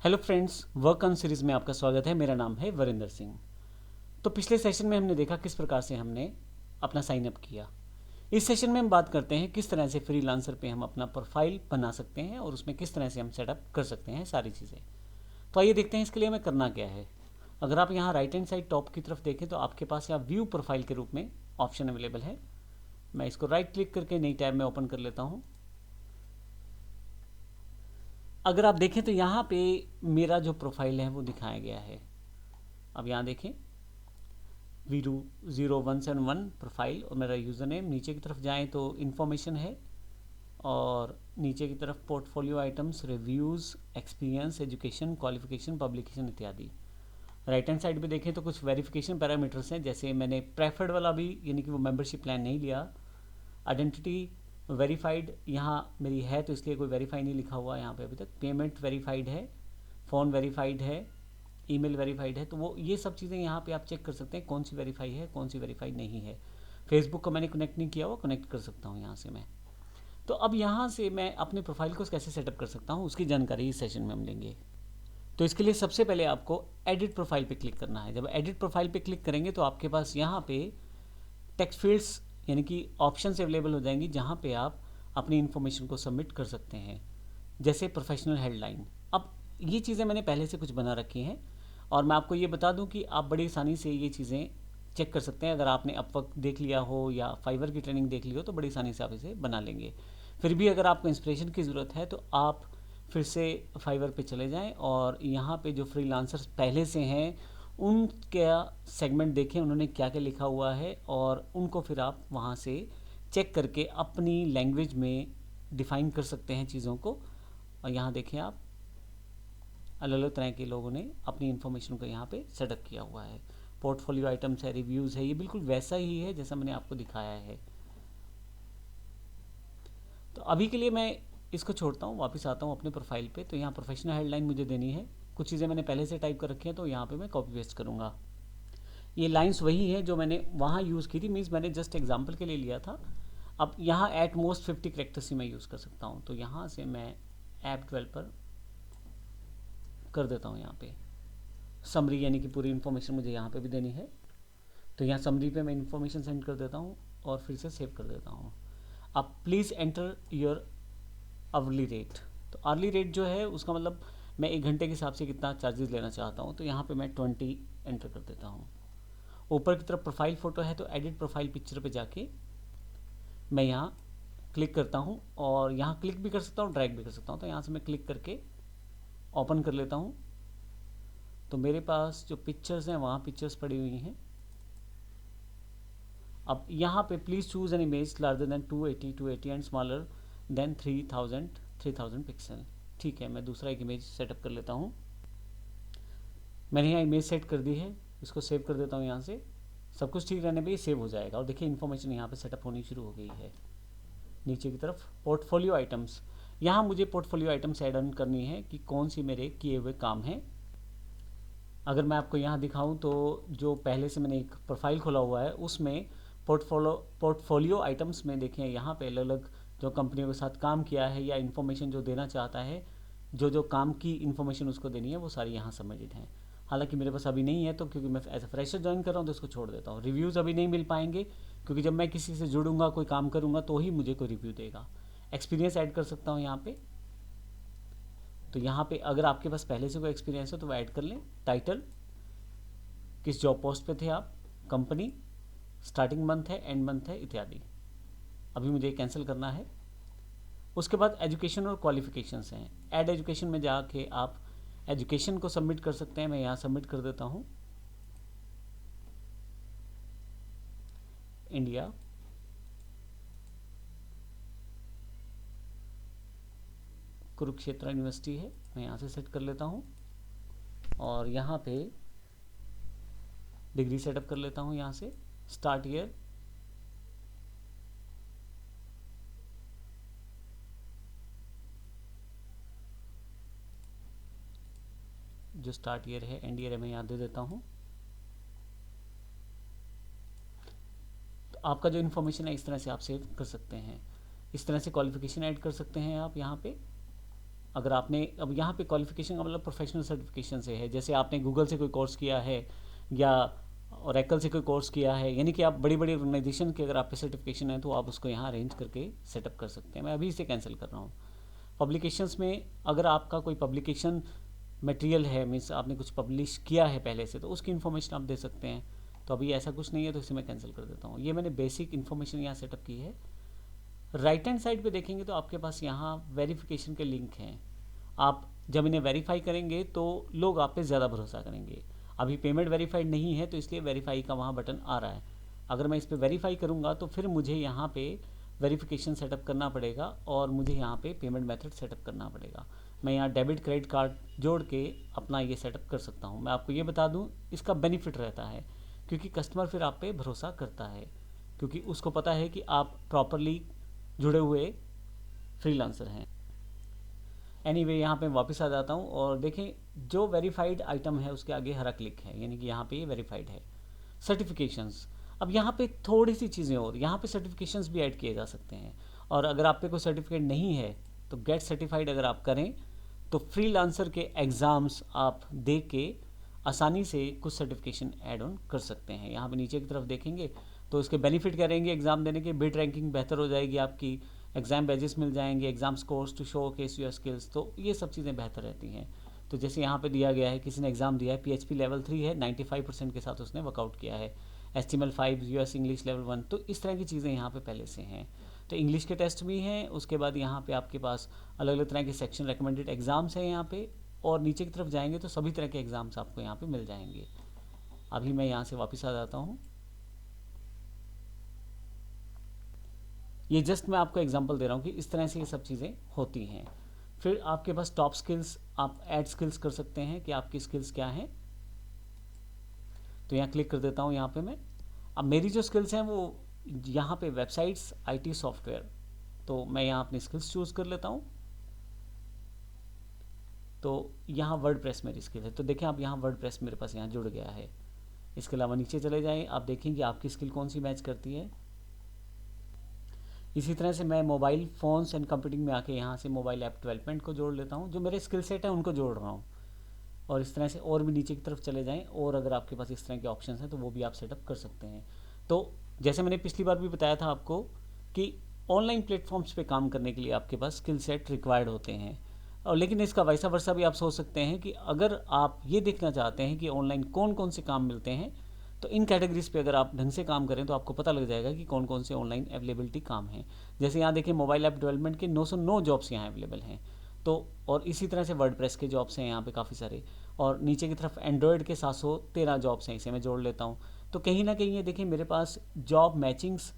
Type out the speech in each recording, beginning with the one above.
Hello friends, work on series में आपका स्वागत है। मेरा नाम है वरिंदर सिंह। तो पिछले सेशन में हमने देखा किस प्रकार से हमने अपना साइन अप किया। इस सेशन में हम बात करते हैं किस तरह से फ्रीलांसर पे हम अपना प्रोफाइल बना सकते हैं और उसमें किस तरह से हम सेटअप कर सकते हैं सारी चीज़ें। तो आइए देखते हैं इसके लिए हमें करना क्या है। अगर आप यहाँ राइट हैंड साइड टॉप की तरफ देखें तो आपके पास यहाँ व्यू प्रोफाइल के रूप में ऑप्शन अवेलेबल है। मैं इसको राइट क्लिक करके नई टैब में ओपन कर लेता हूँ। अगर आप देखें तो यहाँ पे मेरा जो प्रोफाइल है वो दिखाया गया है। अब यहाँ देखें, वीरू 0171 प्रोफाइल और मेरा यूज़र नेम। नीचे की तरफ जाएं तो इन्फॉर्मेशन है और नीचे की तरफ portfolio items, reviews, experience, education, qualification, publication इत्यादि। राइट हैंड साइड पे देखें तो कुछ वेरिफिकेशन पैरामीटर्स हैं, जैसे मैंने प्रेफर्ड वाला भी यानी कि वो मेंबरशिप प्लान नहीं लिया। आइडेंटिटी वेरीफाइड यहाँ मेरी है तो इसलिए कोई वेरीफाई नहीं लिखा हुआ यहाँ पे अभी तक। पेमेंट वेरीफाइड है, फ़ोन वेरीफाइड है, ईमेल वेरीफाइड है। तो वो ये सब चीज़ें यहाँ पे आप चेक कर सकते हैं कौन सी वेरीफाई है कौन सी वेरीफाई नहीं है। फेसबुक को मैंने कनेक्ट नहीं किया हुआ, कनेक्ट कर सकता हूँ यहाँ से मैं। तो अब यहाँ से मैं अपने प्रोफाइल को कैसे सेटअप कर सकता हूँ उसकी जानकारी इस सेशन में हम लेंगे। तो इसके लिए सबसे पहले आपको एडिट प्रोफाइल पे क्लिक करना है। जब एडिट प्रोफाइल पे क्लिक करेंगे तो आपके पास यहाँ पे टेक्स्ट फील्ड्स यानी कि ऑप्शंस अवेलेबल हो जाएंगी जहाँ पे आप अपनी इन्फॉर्मेशन को सबमिट कर सकते हैं, जैसे प्रोफेशनल हेडलाइन। अब ये चीज़ें मैंने पहले से कुछ बना रखी हैं और मैं आपको ये बता दूं कि आप बड़ी आसानी से ये चीज़ें चेक कर सकते हैं। अगर आपने अपवर्क देख लिया हो या फाइवर की ट्रेनिंग देख ली हो तो बड़ी आसानी से आप इसे बना लेंगे। फिर भी अगर आपको इंस्पिरेशन की ज़रूरत है तो आप फिर से फाइवर पे चले जाएं और यहाँ पे जो फ्रीलांसर्स पहले से हैं उनका सेगमेंट देखें, उन्होंने क्या क्या लिखा हुआ है और उनको फिर आप वहाँ से चेक करके अपनी लैंग्वेज में डिफ़ाइन कर सकते हैं चीज़ों को। और यहाँ देखें आप, अलग अलग तरह के लोगों ने अपनी इन्फॉर्मेशन को यहाँ पे सेटअप किया हुआ है। पोर्टफोलियो आइटम्स है, रिव्यूज़ है, ये बिल्कुल वैसा ही है जैसा मैंने आपको दिखाया है। तो अभी के लिए मैं इसको छोड़ता हूँ, वापस आता हूँ अपने प्रोफाइल पे। तो यहाँ प्रोफेशनल हेडलाइन मुझे देनी है। कुछ चीज़ें मैंने पहले से टाइप कर रखी हैं तो यहाँ पे मैं कॉपी पेस्ट करूँगा। ये लाइंस वही हैं जो मैंने वहाँ यूज़ की थी, मीन्स मैंने जस्ट एग्जाम्पल के लिए लिया था। अब यहाँ एट मोस्ट 50 करेक्टर्स ही मैं यूज़ कर सकता हूँ। तो यहाँ से मैं ऐप 12 पर कर देता हूँ। यहाँ पे समरी यानी कि पूरी इन्फॉर्मेशन मुझे यहाँ पे भी देनी है, तो यहाँ समरी पे मैं इन्फॉर्मेशन सेंड कर देता हूँ और फिर से सेव कर देता हूँ। अब please enter your hourly rate. तो आवरली रेट जो है उसका मतलब मैं 1 घंटे के हिसाब से कितना चार्जेस लेना चाहता हूँ, तो यहाँ पे मैं 20 एंटर कर देता हूँ। ऊपर की तरफ प्रोफाइल फ़ोटो है तो एडिट प्रोफाइल पिक्चर पे जाके मैं यहाँ क्लिक करता हूँ और यहाँ क्लिक भी कर सकता हूँ, ड्रैग भी कर सकता हूँ। तो यहाँ से मैं क्लिक करके ओपन कर लेता हूँ। तो मेरे पास जो पिक्चर्स हैं वहाँ पिक्चर्स पड़ी हुई हैं। अब यहाँ पे please choose an image larger than 280 and smaller than 3000 pixel. ठीक है, मैं दूसरा एक इमेज सेटअप कर लेता हूँ। मैंने यहाँ इमेज सेट कर दी है, इसको सेव कर देता हूँ। यहाँ से सब कुछ ठीक रहने पे ये सेव हो जाएगा और देखिए इन्फॉर्मेशन यहाँ पे सेटअप होनी शुरू हो गई है। नीचे की तरफ पोर्टफोलियो आइटम्स, यहाँ मुझे पोर्टफोलियो आइटम्स ऐड ऑन करनी है कि कौन सी मेरे किए हुए काम हैं। अगर मैं आपको यहाँ दिखाऊं तो जो पहले से मैंने एक प्रोफाइल खोला हुआ है उसमें पोर्टफोलियो आइटम्स में देखें यहाँ पे अलग अलग जो कंपनियों के साथ काम किया है या इन्फॉर्मेशन जो देना चाहता है, जो जो काम की इन्फॉर्मेशन उसको देनी है वो सारी यहाँ सबमिटेड हैं। हालांकि मेरे पास अभी नहीं है तो क्योंकि मैं एज ए फ्रेशर ज्वाइन कर रहा हूँ तो इसको छोड़ देता हूँ। रिव्यूज़ अभी नहीं मिल पाएंगे क्योंकि जब मैं किसी से जुड़ूंगा, कोई काम करूँगा तो ही मुझे कोई रिव्यू देगा। एक्सपीरियंस ऐड कर सकता हूँ यहाँ पे। तो यहाँ पे अगर आपके पास पहले से कोई एक्सपीरियंस है तो वो ऐड कर लें। टाइटल, किस जॉब पोस्ट पे थे आप, कंपनी, स्टार्टिंग मंथ है, एंड मंथ है इत्यादि। अभी मुझे कैंसिल करना है। उसके बाद एजुकेशन और क्वालिफिकेशंस हैं। ऐड एजुकेशन में जाके आप एजुकेशन को सबमिट कर सकते हैं। मैं यहाँ सबमिट कर देता हूँ, इंडिया कुरुक्षेत्र यूनिवर्सिटी है, मैं यहाँ से सेट कर लेता हूँ और यहाँ पे डिग्री सेटअप कर लेता हूँ। यहाँ से स्टार्ट ईयर, जो स्टार्ट ईयर है, एंड ईयर है, मैं यहाँ दे देता हूँ। तो आपका जो इन्फॉर्मेशन है इस तरह से आप सेव कर सकते हैं। इस तरह से क्वालिफिकेशन ऐड कर सकते हैं आप यहाँ पे। अगर आपने अब यहाँ पे क्वालिफिकेशन का मतलब प्रोफेशनल सर्टिफिकेशन से है, जैसे आपने गूगल से कोई कोर्स किया है या ओरेकल से कोई कोर्स किया है, यानी कि आप बड़ी बड़ी ऑर्गेनाइजेशन के अगर आप पे सर्टिफिकेशन है तो आप उसको यहाँ अरेंज करके सेटअप कर सकते हैं। मैं अभी इसे कैंसिल कर रहा हूँ। पब्लिकेशंस में अगर आपका कोई पब्लिकेशन मटेरियल है, मीन्स आपने कुछ पब्लिश किया है पहले से, तो उसकी इन्फॉर्मेशन आप दे सकते हैं। तो अभी ऐसा कुछ नहीं है तो इसे मैं कैंसिल कर देता हूँ। ये मैंने बेसिक इन्फॉर्मेशन यहाँ सेटअप की है। राइट हैंड साइड पे देखेंगे तो आपके पास यहाँ वेरिफिकेशन के लिंक हैं। आप जब इन्हें वेरीफाई करेंगे तो लोग आप पे ज़्यादा भरोसा करेंगे। अभी पेमेंट वेरीफाइड नहीं है तो इसलिए वेरीफाई का वहाँ बटन आ रहा है। अगर मैं इस पर वेरीफाई करूँगा तो फिर मुझे यहाँ पे वेरिफिकेशन सेटअप करना पड़ेगा और मुझे यहाँ पे पेमेंट मेथड सेटअप करना पड़ेगा। मैं यहाँ डेबिट क्रेडिट कार्ड जोड़ के अपना ये सेटअप कर सकता हूँ। मैं आपको ये बता दूँ, इसका बेनिफिट रहता है क्योंकि कस्टमर फिर आप पे भरोसा करता है, क्योंकि उसको पता है कि आप प्रॉपरली जुड़े हुए फ्रीलांसर हैं। एनीवे यहाँ पे वापस आ जाता हूँ और देखें जो वेरीफाइड आइटम है उसके आगे हरा क्लिक है, यानी कि यहाँ पे ये वेरीफाइड है। सर्टिफिकेशंस, अब यहाँ पे थोड़ी सी चीज़ें और, यहाँ पे सर्टिफिकेशंस भी ऐड किए जा सकते हैं। और अगर आप पे कोई सर्टिफिकेट नहीं है तो गेट सर्टिफाइड अगर आप करें तो फ्रीलांसर के एग्ज़ाम्स आप दे के आसानी से कुछ सर्टिफिकेशन ऐड ऑन कर सकते हैं। यहाँ पे नीचे की तरफ देखेंगे तो इसके बेनिफिट क्या रहेंगे एग्ज़ाम देने के, बिट रैंकिंग बेहतर हो जाएगी आपकी, एग्ज़ाम बैजेस मिल जाएंगे, exam scores to showcase your skills, तो ये सब चीज़ें बेहतर रहती हैं। तो जैसे यहाँ पे दिया गया है, किसी ने एग्ज़ाम दिया है, PHP लेवल 3 है, 95% के साथ उसने वर्कआउट किया है, HTML5 US इंग्लिश लेवल 1, तो इस तरह की चीज़ें यहाँ पे पहले से हैं। तो इंग्लिश के टेस्ट भी हैं। उसके बाद यहाँ पे आपके पास अलग अलग तरह के सेक्शन रिकमेंडेड एग्ज़ाम्स हैं यहाँ पे, और नीचे की तरफ जाएंगे तो सभी तरह के एग्ज़ाम्स आपको यहाँ पे मिल जाएंगे। अभी मैं यहाँ से वापस आ जाता हूँ। ये जस्ट मैं आपको एग्जांपल दे रहा हूँ कि इस तरह से ये सब चीज़ें होती हैं। फिर आपके पास टॉप स्किल्स, आप ऐड स्किल्स कर सकते हैं कि आपकी स्किल्स क्या हैं। तो यहाँ क्लिक कर देता हूँ। यहाँ पे मैं, अब मेरी जो स्किल्स हैं वो यहाँ पे वेबसाइट्स, IT सॉफ्टवेयर, तो मैं यहाँ अपनी स्किल्स चूज़ कर लेता हूँ। तो यहाँ वर्डप्रेस मेरी स्किल है, तो देखें आप यहाँ वर्डप्रेस मेरे पास यहाँ जुड़ गया है। इसके अलावा नीचे चले जाएँ, आप देखेंगे आपकी स्किल कौन सी मैच करती है। इसी तरह से मैं मोबाइल फ़ोन्स एंड कंप्यूटिंग में आके यहाँ से मोबाइल ऐप डेवलपमेंट को जोड़ लेता हूँ, जो मेरे स्किल सेट है उनको जोड़ रहा हूँ। और इस तरह से और भी नीचे की तरफ चले जाएं, और अगर आपके पास इस तरह के ऑप्शंस हैं तो वो भी आप सेटअप कर सकते हैं। तो जैसे मैंने पिछली बार भी बताया था आपको कि ऑनलाइन प्लेटफॉर्म्स पे काम करने के लिए आपके पास स्किल सेट रिक्वायर्ड होते हैं, और लेकिन इसका वैसा वर्सा भी आप सोच सकते हैं कि अगर आप ये देखना चाहते हैं कि ऑनलाइन कौन कौन से काम मिलते हैं, तो इन कैटेगरीज पे अगर आप ढंग से काम करें तो आपको पता लग जाएगा कि कौन कौन से ऑनलाइन अवेलेबिलिटी काम हैं। जैसे यहाँ देखिए मोबाइल ऐप डेवलपमेंट के 909 जॉब्स यहाँ अवेलेबल हैं। तो और इसी तरह से वर्डप्रेस के जॉब्स हैं यहाँ पे काफ़ी सारे, और नीचे की तरफ एंड्रॉयड के 713 जॉब्स हैं, इसे मैं जोड़ लेता हूँ। तो कहीं ना कहीं ये देखिए मेरे पास जॉब मैचिंग्स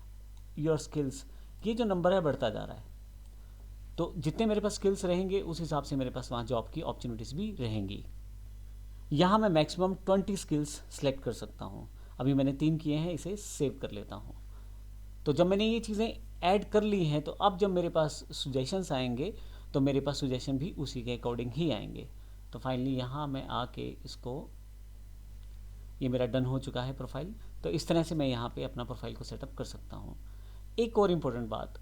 योर स्किल्स, ये जो नंबर है बढ़ता जा रहा है। तो जितने मेरे पास स्किल्स रहेंगे उस हिसाब से मेरे पास वहाँ जॉब की अपॉर्चुनिटीज़ भी रहेंगी। यहाँ मैं मैक्सिमम 20 स्किल्स सेलेक्ट कर सकता हूँ। अभी मैंने 3 किए हैं, इसे सेव कर लेता हूँ। तो जब मैंने ये चीज़ें ऐड कर ली हैं तो अब जब मेरे पास सुजेशंस आएंगे तो मेरे पास सुजेशन भी उसी के अकॉर्डिंग ही आएंगे। तो फाइनली यहाँ मैं आके इसको, ये मेरा डन हो चुका है प्रोफाइल। तो इस तरह से मैं यहाँ पे अपना प्रोफाइल को सेटअप कर सकता हूँ। एक और इम्पोर्टेंट बात,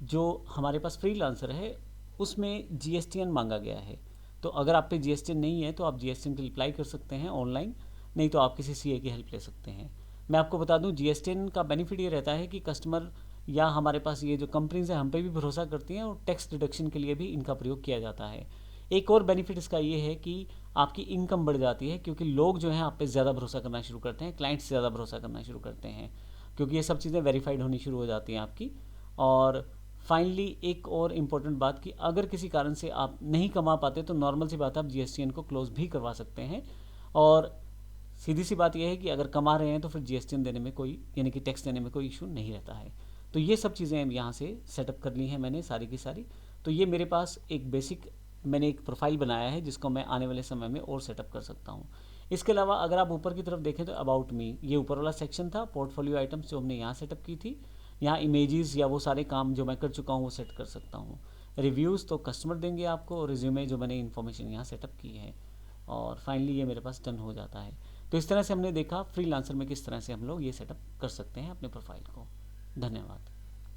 जो हमारे पास फ्रीलांसर है उसमें GSTN मांगा गया है। तो अगर आप पे GSTN नहीं है तो आप GSTN के लिए अप्लाई कर सकते हैं ऑनलाइन, नहीं तो आप किसी CA की हेल्प ले सकते हैं। मैं आपको बता दूं GSTN का बेनिफिट ये रहता है कि कस्टमर या हमारे पास ये जो कंपनीज हैं हम पे भी भरोसा करती हैं, और टैक्स डिडक्शन के लिए भी इनका प्रयोग किया जाता है। एक और बेनिफिट इसका ये है कि आपकी इनकम बढ़ जाती है, क्योंकि लोग जो हैं आप पे ज़्यादा भरोसा करना शुरू करते हैं, क्लाइंट्स ज़्यादा भरोसा करना शुरू करते हैं, क्योंकि ये सब चीज़ें वेरीफाइड होनी शुरू हो जाती हैं आपकी। और फाइनली एक और इम्पोर्टेंट बात कि अगर किसी कारण से आप नहीं कमा पाते तो नॉर्मल सी बात है, आप GSTN को क्लोज भी करवा सकते हैं। और सीधी सी बात यह है कि अगर कमा रहे हैं तो फिर GSTN देने में कोई, यानी कि टैक्स देने में कोई इशू नहीं रहता है। तो ये सब चीज़ें यहाँ से सेटअप कर ली हैं मैंने सारी की सारी। तो ये मेरे पास एक बेसिक मैंने एक प्रोफाइल बनाया है जिसको मैं आने वाले समय में और सेटअप कर सकता हूँ। इसके अलावा अगर आप ऊपर की तरफ देखें तो अबाउट मी, ये ऊपर वाला सेक्शन था, पोर्टफोलियो आइटम्स जो हमने यहाँ सेटअप की थी। यहाँ इमेजेस या वो सारे काम जो मैं कर चुका हूँ वो सेट कर सकता हूँ। रिव्यूज़ तो कस्टमर देंगे आपको, और रिज्यूमे जो मैंने इन्फॉर्मेशन यहाँ सेटअप की है, और फाइनली ये मेरे पास डन हो जाता है। तो इस तरह से हमने देखा फ्रीलांसर में किस तरह से हम लोग ये सेटअप कर सकते हैं अपने प्रोफाइल को। धन्यवाद।